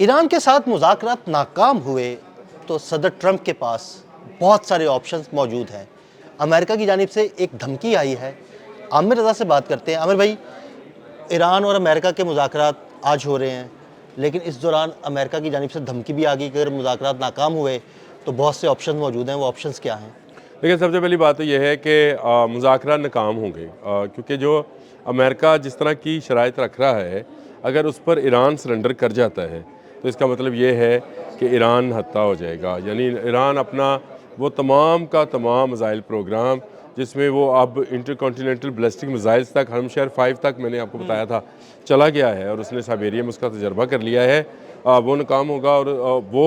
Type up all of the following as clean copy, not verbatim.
ایران کے ساتھ مذاکرات ناکام ہوئے تو صدر ٹرمپ کے پاس بہت سارے آپشنز موجود ہیں۔ امریکہ کی جانب سے ایک دھمکی آئی ہے۔ عامر رضا سے بات کرتے ہیں۔ عامر بھائی، ایران اور امریکہ کے مذاکرات آج ہو رہے ہیں، لیکن اس دوران امریکہ کی جانب سے دھمکی بھی آ گئی کہ اگر مذاکرات ناکام ہوئے تو بہت سے آپشن موجود ہیں۔ وہ آپشنز کیا ہیں؟ دیکھیں، سب سے پہلی بات تو یہ ہے کہ مذاکرات ناکام ہوں گے، کیونکہ جو امریکہ جس طرح کی شرائط رکھ رہا ہے، اگر اس پر ایران سرنڈر کر جاتا ہے تو اس کا مطلب یہ ہے کہ ایران ہتھا ہو جائے گا۔ یعنی ایران اپنا وہ تمام کا تمام میزائل پروگرام، جس میں وہ اب انٹر کانٹیننٹل بیلسٹک میزائلز تک، ہرمشیر 5 تک میں نے آپ کو بتایا تھا، چلا گیا ہے، اور اس نے سائبیریا میں اس کا تجربہ کر لیا ہے، وہ ناکام ہوگا، اور وہ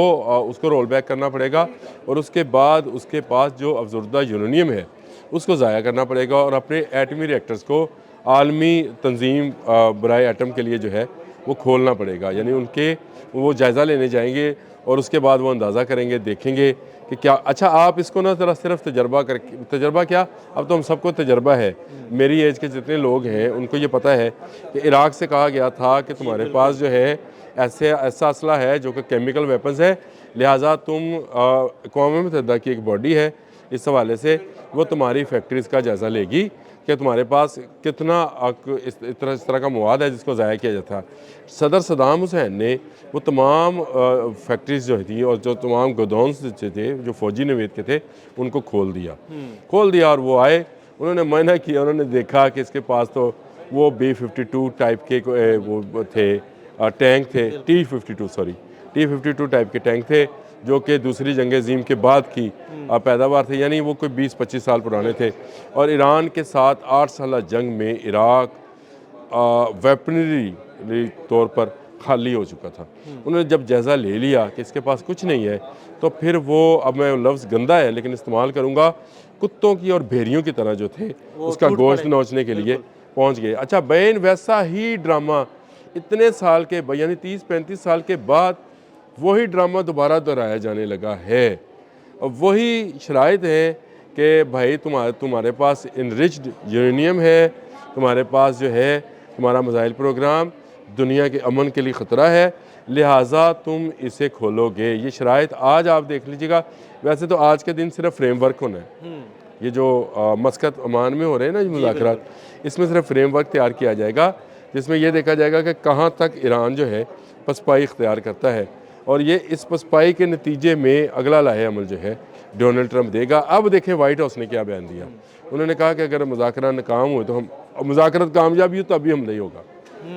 اس کو رول بیک کرنا پڑے گا، اور اس کے بعد اس کے پاس جو افزردہ یورینیم ہے اس کو ضائع کرنا پڑے گا، اور اپنے ایٹمی ریئیکٹرز کو عالمی تنظیم برائے ایٹم کے لیے جو ہے وہ کھولنا پڑے گا۔ یعنی ان کے وہ جائزہ لینے جائیں گے، اور اس کے بعد وہ اندازہ کریں گے، دیکھیں گے کہ کیا اچھا آپ اس کو نہ ذرا صرف تجربہ کیا، اب تو ہم سب کو تجربہ ہے، میری ایج کے جتنے لوگ ہیں ان کو یہ پتہ ہے کہ عراق سے کہا گیا تھا کہ تمہارے پاس جو ہے ایسا اسلحہ ہے جو کہ کیمیکل ویپنز ہے، لہٰذا تم اقوام متحدہ کی ایک باڈی ہے، اس حوالے سے وہ تمہاری فیکٹریز کا جائزہ لے گی کہ تمہارے پاس کتنا اس طرح کا مواد ہے جس کو ضائع کیا جاتا ہے۔ صدر صدام حسین نے وہ تمام فیکٹریز جو تھیں اور جو تمام گوداؤنز تھے جو فوجی نوید کے تھے ان کو کھول دیا، اور وہ آئے، انہوں نے معائنہ کیا، انہوں نے دیکھا کہ اس کے پاس تو وہ B-52 ٹائپ کے وہ تھے ٹینک تھے، T-52 ٹائپ کے ٹینک تھے جو کہ دوسری جنگ عظیم کے بعد کی پیداوار تھے، یعنی وہ کوئی 20-25 سال پرانے تھے، اور ایران کے ساتھ 8 سالہ جنگ میں عراق ویپنری طور پر خالی ہو چکا تھا۔ انہوں نے جب جائزہ لے لیا کہ اس کے پاس کچھ نہیں ہے، تو پھر وہ، اب میں لفظ گندا ہے لیکن استعمال کروں گا، کتوں کی اور بھیڑیوں کی طرح جو تھے اس کا گوشت نوچنے کے لیے پہنچ گئے۔ اچھا بین ویسا ہی ڈرامہ اتنے سال کے یعنی 30-35 سال کے بعد وہی ڈرامہ دوبارہ دہرایا جانے لگا ہے، اور وہی شرائط ہے کہ بھائی تمہارے پاس انریچڈ یورینیم ہے، تمہارے پاس جو ہے تمہارا میزائل پروگرام دنیا کے امن کے لیے خطرہ ہے، لہٰذا تم اسے کھولو گے۔ یہ شرائط آج آپ دیکھ لیجیے گا، ویسے تو آج کے دن صرف فریم ورک ہونا ہے، یہ جو مسقط عمان میں ہو رہے ہیں نا مذاکرات، اس میں صرف فریم ورک تیار کیا جائے گا جس میں یہ دیکھا جائے گا کہ کہاں تک ایران جو ہے پسپائی اختیار کرتا ہے، اور یہ اس پسپائی کے نتیجے میں اگلا لاہے عمل جو ہے ڈونلڈ ٹرمپ دے گا۔ اب دیکھیں وائٹ ہاؤس نے کیا بیان دیا، انہوں نے کہا کہ اگر مذاکرات ناکام ہوئے تو مذاکرات کامیابی ہو تو ابھی حملہ ہی ہوگا۔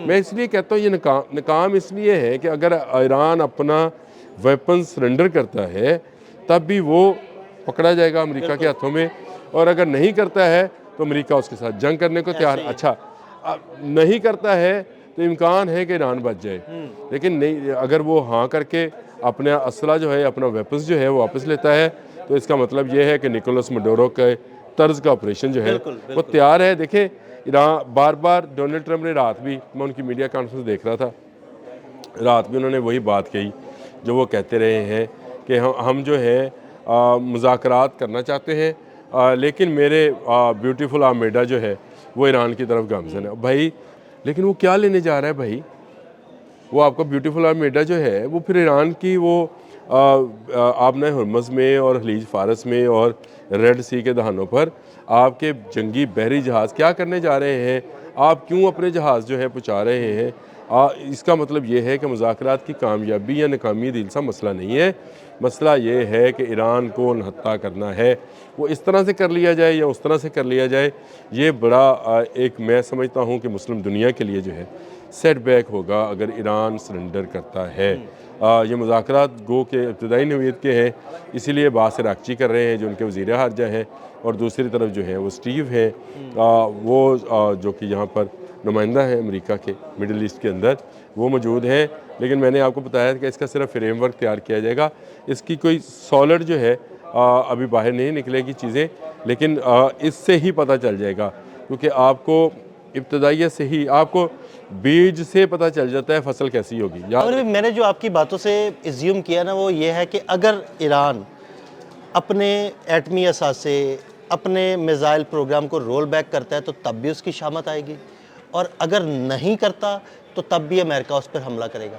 میں اس لیے کہتا ہوں یہ ناکام اس لیے ہے کہ اگر ایران اپنا ویپن سرنڈر کرتا ہے تب بھی وہ پکڑا جائے گا امریکہ کے ہاتھوں میں، اور اگر نہیں کرتا ہے تو امریکہ اس کے ساتھ جنگ کرنے کو تیار۔ اچھا نہیں کرتا ہے تو امکان ہے کہ ایران بچ جائے، لیکن نہیں، اگر وہ ہاں کر کے اپنا اسلحہ جو ہے، اپنا ویپنز جو ہے وہ واپس لیتا ہے، تو اس کا مطلب یہ ہے کہ نکولس مڈورو کے طرز کا آپریشن جو ہے وہ تیار ہے۔ دیکھیں ایران بار بار ڈونلڈ ٹرمپ نے رات بھی، میں ان کی میڈیا کانفرنس دیکھ رہا تھا، رات بھی انہوں نے وہی بات کہی جو وہ کہتے رہے ہیں کہ ہم جو ہے مذاکرات کرنا چاہتے ہیں، لیکن میرے بیوٹیفل آرمیڈا جو ہے وہ ایران کی طرف گامزن ہے۔ بھائی لیکن وہ کیا لینے جا رہا ہے بھائی؟ وہ آپ کا بیوٹیفل آرمیڈا جو ہے وہ پھر ایران کی وہ آبنہ ہرمز میں اور خلیج فارس میں اور ریڈ سی کے دہانوں پر آپ کے جنگی بحری جہاز کیا کرنے جا رہے ہیں؟ آپ کیوں اپنے جہاز جو ہے پہنچا رہے ہیں؟ اس کا مطلب یہ ہے کہ مذاکرات کی کامیابی یا ناکامی دل سا مسئلہ نہیں ہے، مسئلہ یہ ہے کہ ایران کو نہتھا کرنا ہے۔ وہ اس طرح سے کر لیا جائے یا اس طرح سے کر لیا جائے، یہ بڑا ایک میں سمجھتا ہوں کہ مسلم دنیا کے لیے جو ہے سیٹ بیک ہوگا اگر ایران سرنڈر کرتا ہے۔ یہ مذاکرات گو کہ ابتدائی نوعیت کے ہیں، اسی لیے باسر اکچی کر رہے ہیں جو ان کے وزیر خارجہ ہیں، اور دوسری طرف جو ہے وہ سٹیو ہیں، وہ جو کہ یہاں پر نمائندہ ہیں امریکہ کے مڈل ایسٹ کے اندر، وہ موجود ہیں۔ لیکن میں نے آپ کو بتایا کہ اس کا صرف فریم ورک تیار کیا جائے گا، اس کی کوئی سالڈ جو ہے ابھی باہر نہیں نکلے گی چیزیں، لیکن اس سے ہی پتہ چل جائے گا، کیونکہ آپ کو ابتدائیت سے ہی آپ کو بیج سے پتہ چل جاتا ہے فصل کیسی ہوگی۔ میں نے جو آپ کی باتوں سے ایزیوم کیا نا وہ یہ ہے کہ اگر ایران اپنے ایٹمی اثاثے، اپنے میزائل پروگرام کو رول بیک کرتا ہے تو تب بھی اس کی شامت آئے گی، اور اگر نہیں کرتا تو تب بھی امریکہ اس پر حملہ کرے گا۔